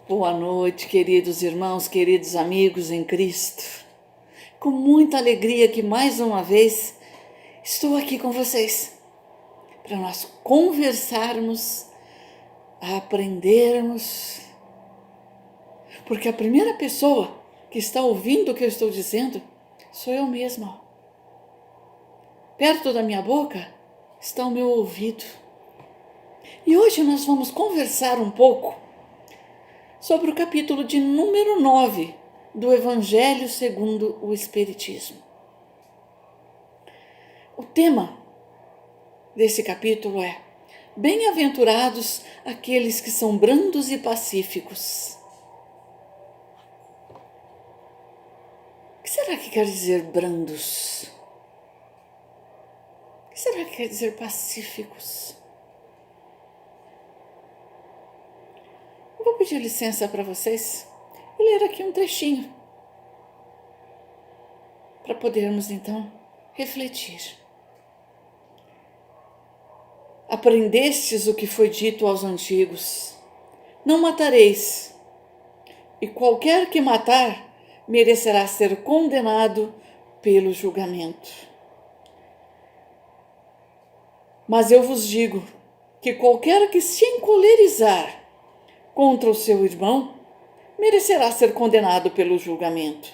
Boa noite, queridos irmãos, queridos amigos em Cristo. Com muita alegria que mais uma vez estou aqui com vocês para nós conversarmos, aprendermos, porque a primeira pessoa que está ouvindo o que eu estou dizendo sou eu mesma. Perto da minha boca está o meu ouvido. E hoje nós vamos conversar um pouco sobre o capítulo de número 9 do Evangelho segundo o Espiritismo. O tema desse capítulo é: bem-aventurados aqueles que são brandos e pacíficos. O que será que quer dizer brandos? O que será que quer dizer pacíficos? Eu vou pedir licença para vocês e ler aqui um trechinho, para podermos então refletir. Aprendestes o que foi dito aos antigos: não matareis, e qualquer que matar merecerá ser condenado pelo julgamento. Mas eu vos digo que qualquer que se encolerizar contra o seu irmão merecerá ser condenado pelo julgamento.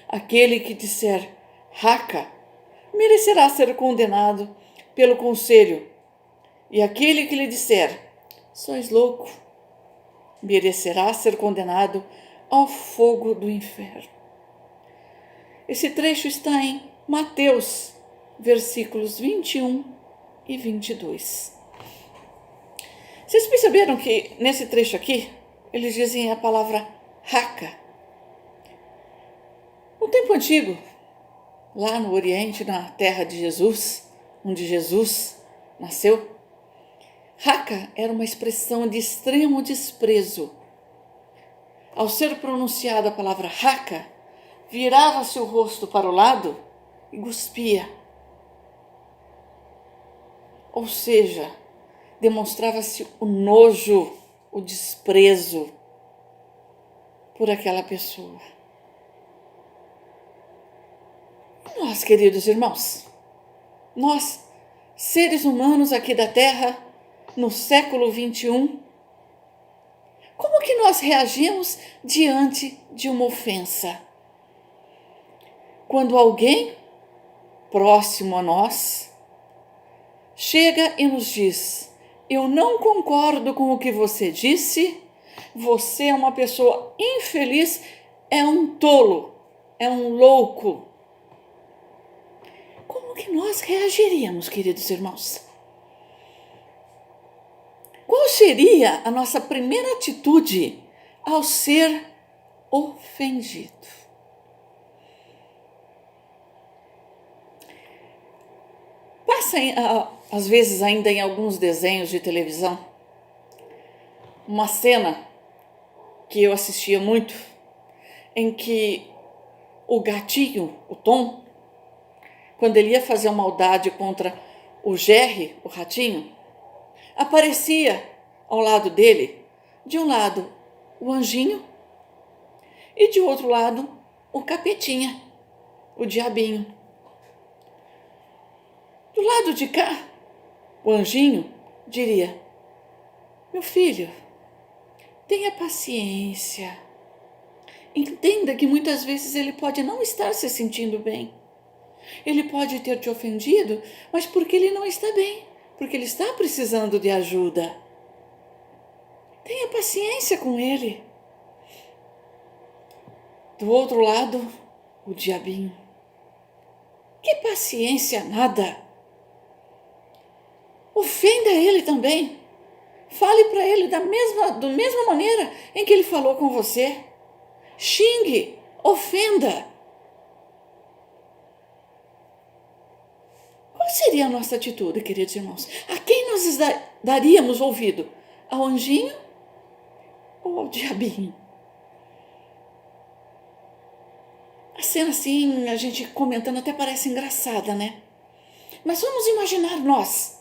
Aquele que disser raca merecerá ser condenado pelo conselho, e aquele que lhe disser sois louco merecerá ser condenado ao fogo do inferno. Esse trecho está em Mateus, versículos 21 e 22. Vocês perceberam que nesse trecho aqui, eles dizem a palavra raca? No tempo antigo, lá no Oriente, na terra de Jesus, onde Jesus nasceu, raca era uma expressão de extremo desprezo. Ao ser pronunciada a palavra raca, virava-se o rosto para o lado e cuspia. Ou seja, demonstrava-se o nojo, o desprezo por aquela pessoa. Nós, queridos irmãos, nós, seres humanos aqui da Terra, no século 21, como que nós reagimos diante de uma ofensa? Quando alguém próximo a nós chega e nos diz: eu não concordo com o que você disse, você é uma pessoa infeliz, é um tolo, é um louco. Como que nós reagiríamos, queridos irmãos? Qual seria a nossa primeira atitude ao ser ofendido? Passa, às vezes, ainda em alguns desenhos de televisão, uma cena que eu assistia muito, em que o gatinho, o Tom, quando ele ia fazer uma maldade contra o Jerry, o ratinho, aparecia ao lado dele, de um lado o anjinho e de outro lado o capetinha, o diabinho. Do lado de cá, o anjinho diria: meu filho, tenha paciência. Entenda que muitas vezes ele pode não estar se sentindo bem. Ele pode ter te ofendido, mas porque ele não está bem, porque ele está precisando de ajuda. Tenha paciência com ele. Do outro lado, o diabinho. Que paciência nada! Ofenda ele também. Fale para ele da mesma maneira em que ele falou com você. Xingue, ofenda. Qual seria a nossa atitude, queridos irmãos? A quem nós daríamos ouvido? Ao anjinho ou ao diabinho? A cena assim, a gente comentando, até parece engraçada, né? Mas vamos imaginar nós.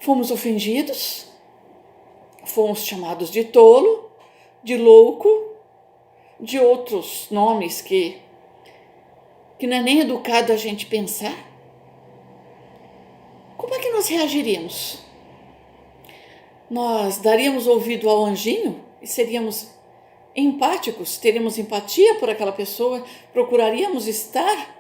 Fomos ofendidos, fomos chamados de tolo, de louco, de outros nomes que não é nem educado a gente pensar, como é que nós reagiríamos? Nós daríamos ouvido ao anjinho e seríamos empáticos, teríamos empatia por aquela pessoa, procuraríamos estar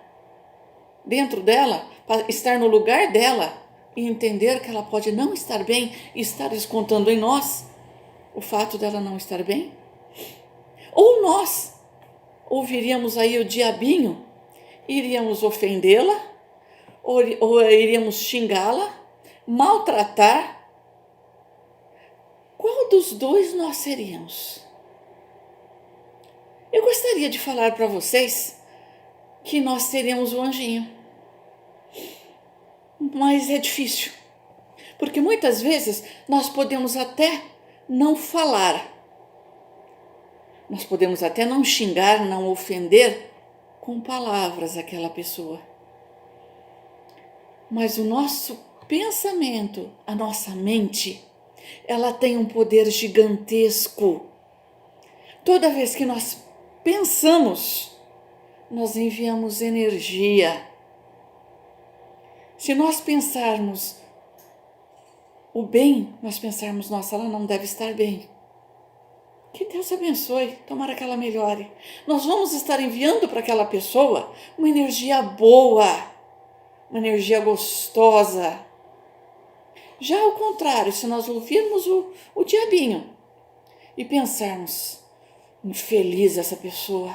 dentro dela, estar no lugar dela e entender que ela pode não estar bem e estar descontando em nós o fato dela não estar bem? Ou nós ouviríamos aí o diabinho, iríamos ofendê-la, ou iríamos xingá-la, maltratar? Qual dos dois nós seríamos? Eu gostaria de falar para vocês que nós seríamos o anjinho, mas é difícil, porque muitas vezes nós podemos até não falar, nós podemos até não xingar, não ofender com palavras aquela pessoa, mas o nosso pensamento, a nossa mente, ela tem um poder gigantesco. Toda vez que nós pensamos, nós enviamos energia. Se nós pensarmos o bem, nós pensarmos, nossa, ela não deve estar bem. Que Deus abençoe, tomara que ela melhore. Nós vamos estar enviando para aquela pessoa uma energia boa, uma energia gostosa. Já ao contrário, se nós ouvirmos o diabinho e pensarmos, infeliz essa pessoa,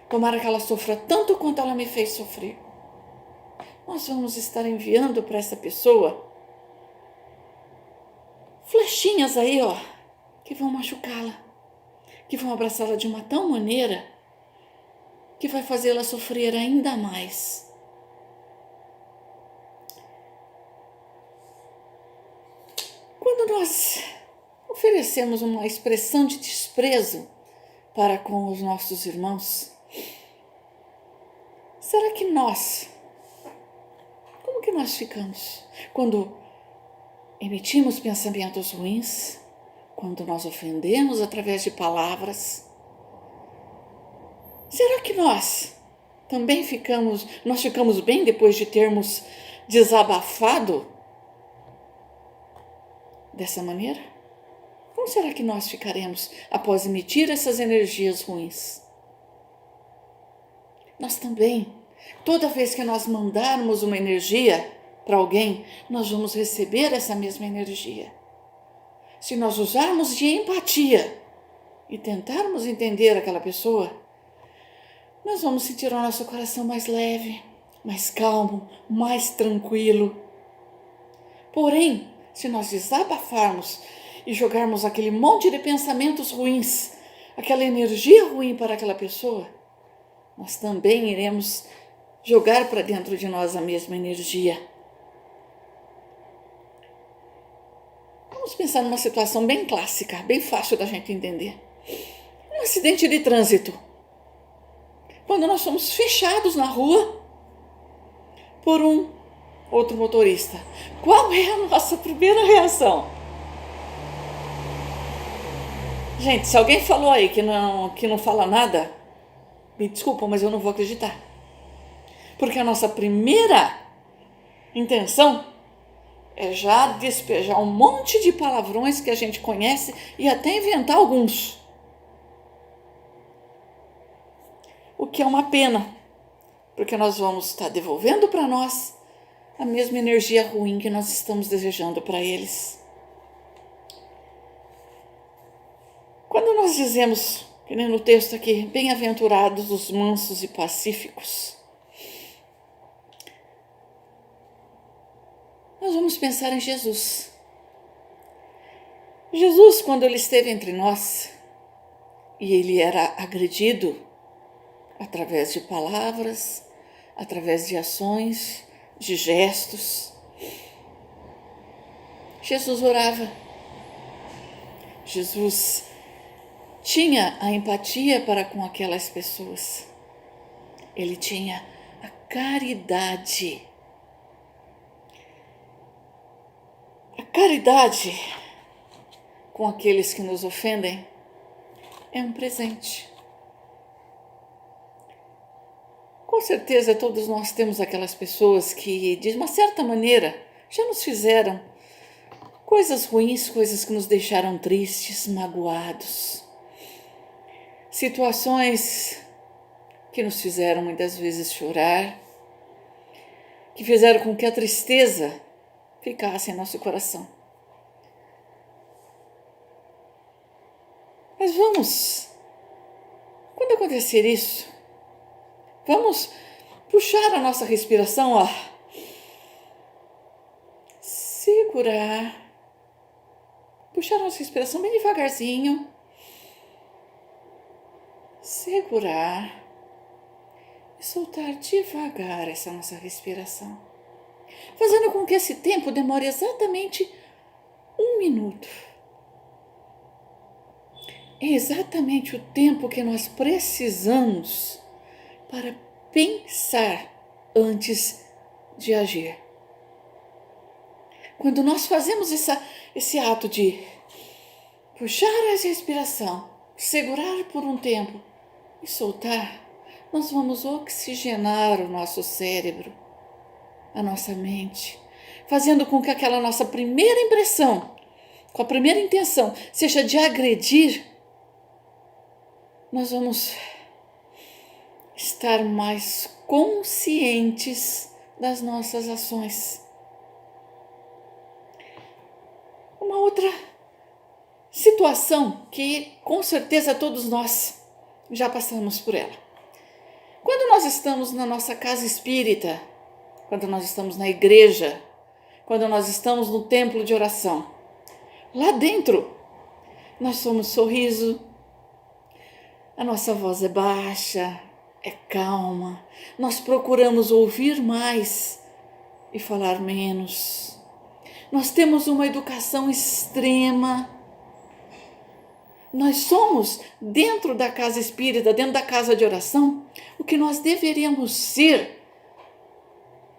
tomara que ela sofra tanto quanto ela me fez sofrer, nós vamos estar enviando para essa pessoa flechinhas aí, ó, que vão machucá-la, que vão abraçá-la de uma tal maneira que vai fazê-la sofrer ainda mais. Quando nós oferecemos uma expressão de desprezo para com os nossos irmãos, será que como que nós ficamos quando emitimos pensamentos ruins, quando nós ofendemos através de palavras? Será que nós ficamos bem depois de termos desabafado dessa maneira? Como será que nós ficaremos após emitir essas energias ruins? Nós também, toda vez que nós mandarmos uma energia para alguém, nós vamos receber essa mesma energia. Se nós usarmos de empatia e tentarmos entender aquela pessoa, nós vamos sentir o nosso coração mais leve, mais calmo, mais tranquilo. Porém, se nós desabafarmos e jogarmos aquele monte de pensamentos ruins, aquela energia ruim para aquela pessoa, nós também iremos jogar para dentro de nós a mesma energia. Vamos pensar numa situação bem clássica, bem fácil da gente entender. Um acidente de trânsito. Quando nós somos fechados na rua por um outro motorista, qual é a nossa primeira reação? Gente, se alguém falou aí que não fala nada, me desculpa, mas eu não vou acreditar. Porque a nossa primeira intenção é já despejar um monte de palavrões que a gente conhece e até inventar alguns. O que é uma pena, porque nós vamos estar devolvendo para nós a mesma energia ruim que nós estamos desejando para eles. Quando nós dizemos, que nem no texto aqui, bem-aventurados os mansos e pacíficos, nós vamos pensar em Jesus. Jesus, quando ele esteve entre nós, e ele era agredido através de palavras, através de ações, de gestos, Jesus orava. Jesus tinha a empatia para com aquelas pessoas. Ele tinha a caridade. A caridade, com aqueles que nos ofendem é um presente. Com certeza todos nós temos aquelas pessoas que, de uma certa maneira, já nos fizeram coisas ruins, coisas que nos deixaram tristes, magoados. Situações que nos fizeram muitas vezes chorar, que fizeram com que a tristeza ficasse em nosso coração. Mas quando acontecer isso, vamos puxar a nossa respiração, segurar, puxar a nossa respiração bem devagarzinho, segurar e soltar devagar essa nossa respiração, fazendo com que esse tempo demore exatamente 1 minuto. É exatamente o tempo que nós precisamos para pensar antes de agir. Quando nós fazemos esse ato de puxar a respiração, segurar por um tempo e soltar, nós vamos oxigenar o nosso cérebro, a nossa mente, fazendo com que aquela nossa primeira impressão, com a primeira intenção, seja de agredir, nós vamos estar mais conscientes das nossas ações. Uma outra situação que com certeza todos nós já passamos por ela. Quando nós estamos na nossa casa espírita, quando nós estamos na igreja, quando nós estamos no templo de oração, lá dentro nós somos sorriso, a nossa voz é baixa, é calma, nós procuramos ouvir mais e falar menos. Nós temos uma educação extrema. Nós somos, dentro da casa espírita, dentro da casa de oração, o que nós deveríamos ser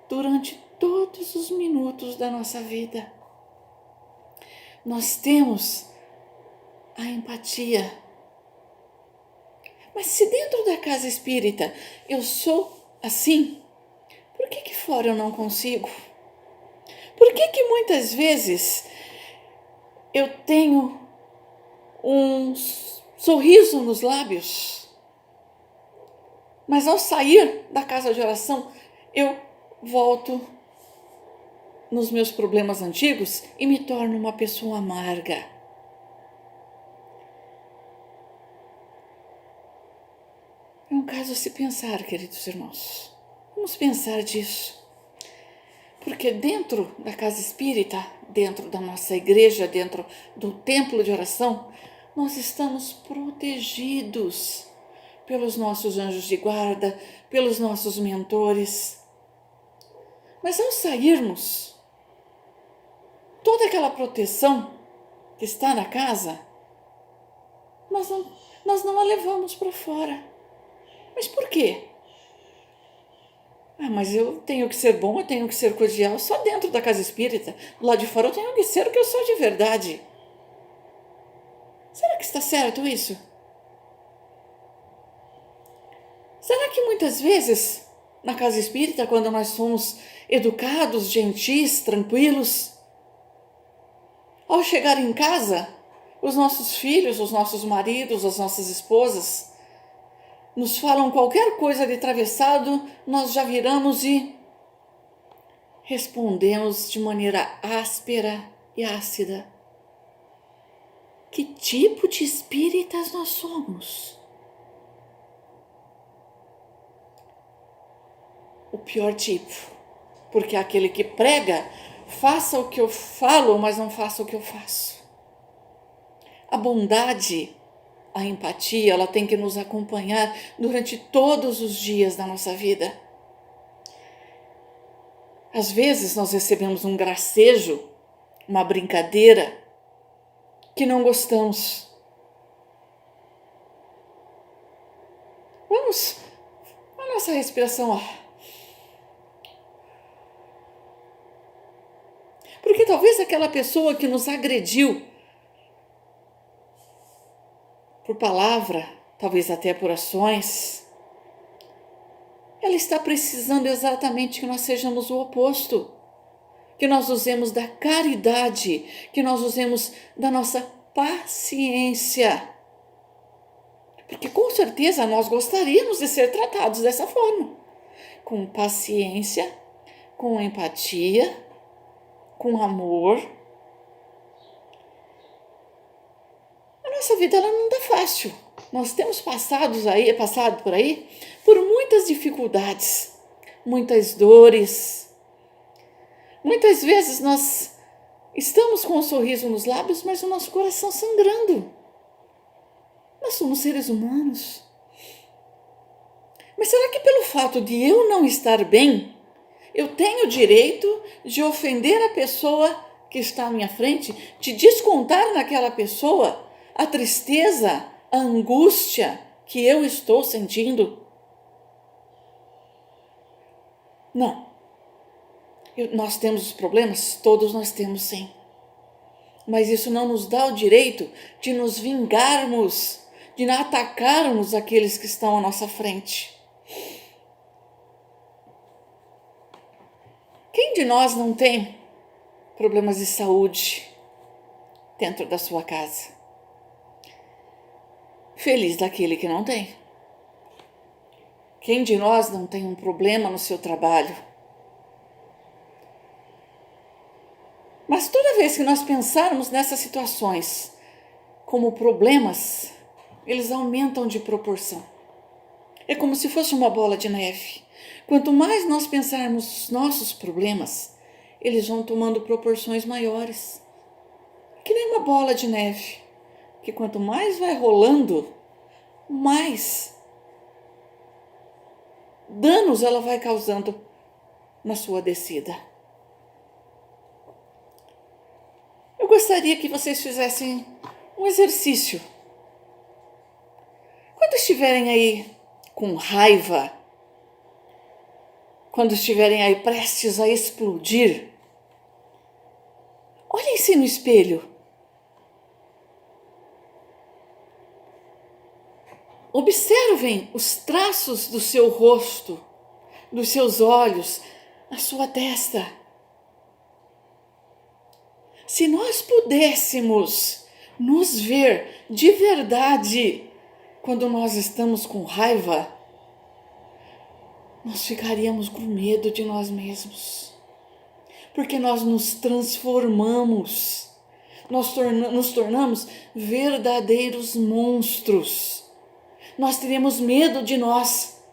durante todos os minutos da nossa vida. Nós temos a empatia. Mas se dentro da casa espírita eu sou assim, por que fora eu não consigo? Por que muitas vezes eu tenho um sorriso nos lábios, mas ao sair da casa de oração eu volto nos meus problemas antigos e me torno uma pessoa amarga? É um caso a se pensar, queridos irmãos. Vamos pensar disso. Porque dentro da casa espírita, dentro da nossa igreja, dentro do templo de oração, nós estamos protegidos pelos nossos anjos de guarda, pelos nossos mentores. Mas ao sairmos, toda aquela proteção que está na casa, nós não a levamos para fora. Mas por quê? Mas eu tenho que ser bom, eu tenho que ser cordial só dentro da casa espírita. Do lado de fora eu tenho que ser o que eu sou de verdade. Será que está certo isso? Será que muitas vezes, na casa espírita, quando nós somos educados, gentis, tranquilos, ao chegar em casa, os nossos filhos, os nossos maridos, as nossas esposas nos falam qualquer coisa de atravessado, nós já viramos e respondemos de maneira áspera e ácida. Que tipo de espíritas nós somos? O pior tipo, porque é aquele que prega, faça o que eu falo, mas não faça o que eu faço. A bondade, a empatia, ela tem que nos acompanhar durante todos os dias da nossa vida. Às vezes nós recebemos um gracejo, uma brincadeira que não gostamos. Vamos, a nossa respiração, Porque talvez aquela pessoa que nos agrediu por palavra, talvez até por ações, ela está precisando exatamente que nós sejamos o oposto, que nós usemos da caridade, que nós usemos da nossa paciência. Porque com certeza nós gostaríamos de ser tratados dessa forma, com paciência, com empatia, com amor. A nossa vida ela não está fácil. Nós temos passado por aí por muitas dificuldades, muitas dores. Muitas vezes nós estamos com um sorriso nos lábios, mas o nosso coração sangrando. Nós somos seres humanos. Mas será que pelo fato de eu não estar bem, eu tenho o direito de ofender a pessoa que está à minha frente, de descontar naquela pessoa a tristeza, a angústia que eu estou sentindo? Não. Nós temos os problemas? Todos nós temos, sim. Mas isso não nos dá o direito de nos vingarmos, de não atacarmos aqueles que estão à nossa frente. Quem de nós não tem problemas de saúde dentro da sua casa? Feliz daquele que não tem. Quem de nós não tem um problema no seu trabalho? Mas toda vez que nós pensarmos nessas situações como problemas, eles aumentam de proporção. É como se fosse uma bola de neve. Quanto mais nós pensarmos nos nossos problemas, eles vão tomando proporções maiores. Que nem uma bola de neve, que quanto mais vai rolando, mais danos ela vai causando na sua descida. Eu gostaria que vocês fizessem um exercício. Quando estiverem aí com raiva, quando estiverem aí prestes a explodir, olhem-se no espelho. Observem os traços do seu rosto, dos seus olhos, a sua testa. Se nós pudéssemos nos ver de verdade quando nós estamos com raiva, nós ficaríamos com medo de nós mesmos. Porque nós nos transformamos, nos tornamos verdadeiros monstros. Nós teremos medo de nós.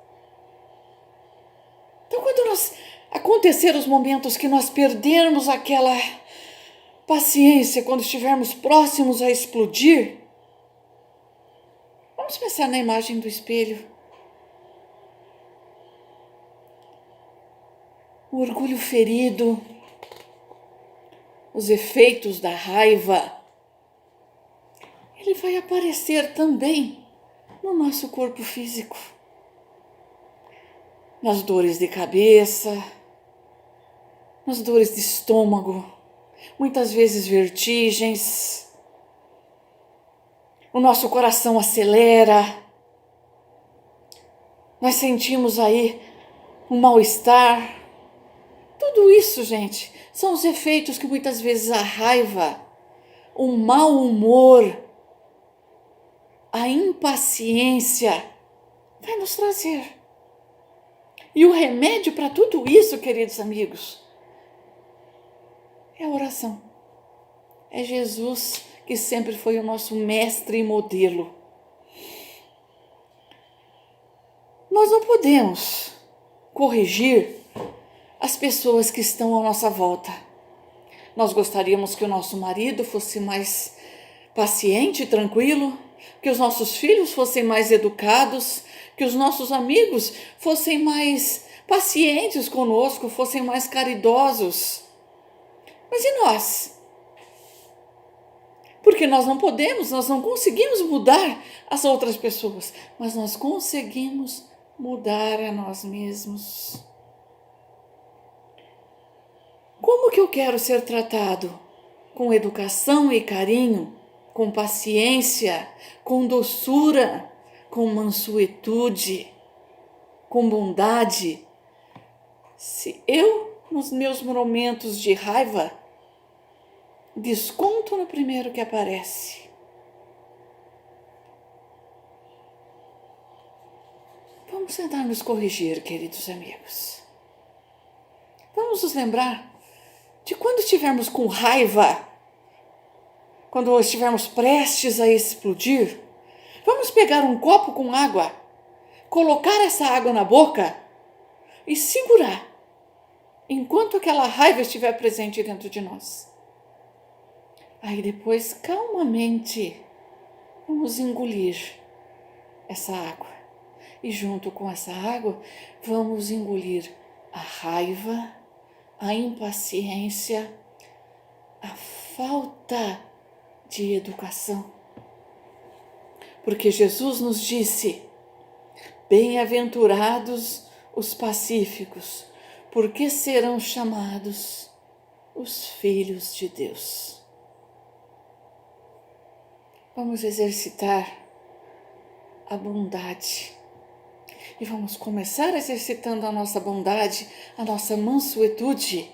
Então, quando acontecer os momentos que nós perdermos aquela paciência, quando estivermos próximos a explodir, vamos pensar na imagem do espelho. O orgulho ferido, os efeitos da raiva, ele vai aparecer também no nosso corpo físico. Nas dores de cabeça, nas dores de estômago, muitas vezes vertigens. O nosso coração acelera. Nós sentimos aí um mal-estar. Tudo isso, gente, são os efeitos que muitas vezes a raiva, o mau humor, a impaciência vai nos trazer. E o remédio para tudo isso, queridos amigos, é a oração. É Jesus, que sempre foi o nosso mestre e modelo. Nós não podemos corrigir as pessoas que estão à nossa volta. Nós gostaríamos que o nosso marido fosse mais paciente e tranquilo, que os nossos filhos fossem mais educados, que os nossos amigos fossem mais pacientes conosco, fossem mais caridosos. Mas e nós? Porque nós não podemos, nós não conseguimos mudar as outras pessoas, mas nós conseguimos mudar a nós mesmos. Como que eu quero ser tratado? Com educação e carinho, com paciência, com doçura, com mansuetude, com bondade. Se eu, nos meus momentos de raiva, desconto no primeiro que aparece, vamos tentar nos corrigir, queridos amigos. Vamos nos lembrar de quando estivermos com raiva, quando estivermos prestes a explodir, vamos pegar um copo com água, colocar essa água na boca e segurar enquanto aquela raiva estiver presente dentro de nós. Aí depois, calmamente, vamos engolir essa água. E junto com essa água, vamos engolir a raiva, a impaciência, a falta de educação. Porque Jesus nos disse: bem-aventurados os pacíficos, porque serão chamados os filhos de Deus. Vamos exercitar a bondade. E vamos começar exercitando a nossa bondade, a nossa mansuetude,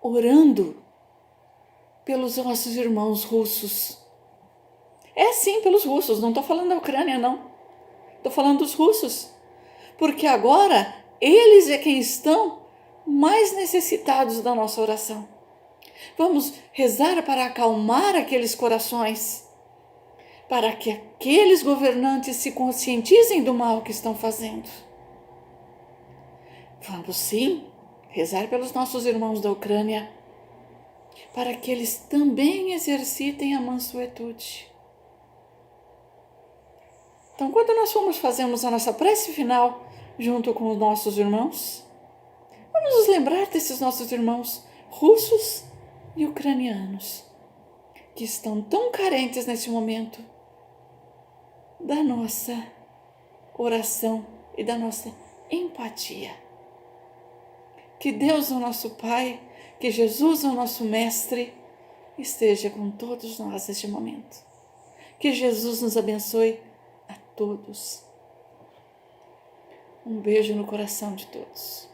orando pelos nossos irmãos russos. É sim, pelos russos, não estou falando da Ucrânia, não. Estou falando dos russos. Porque agora eles é quem estão mais necessitados da nossa oração. Vamos rezar para acalmar aqueles corações, para que aqueles governantes se conscientizem do mal que estão fazendo. Vamos sim rezar pelos nossos irmãos da Ucrânia, para que eles também exercitem a mansuetude. Então, quando nós fazemos a nossa prece final junto com os nossos irmãos, vamos nos lembrar desses nossos irmãos russos e ucranianos, que estão tão carentes nesse momento da nossa oração e da nossa empatia. Que Deus, o nosso Pai, que Jesus, o nosso Mestre, esteja com todos nós neste momento. Que Jesus nos abençoe a todos. Um beijo no coração de todos.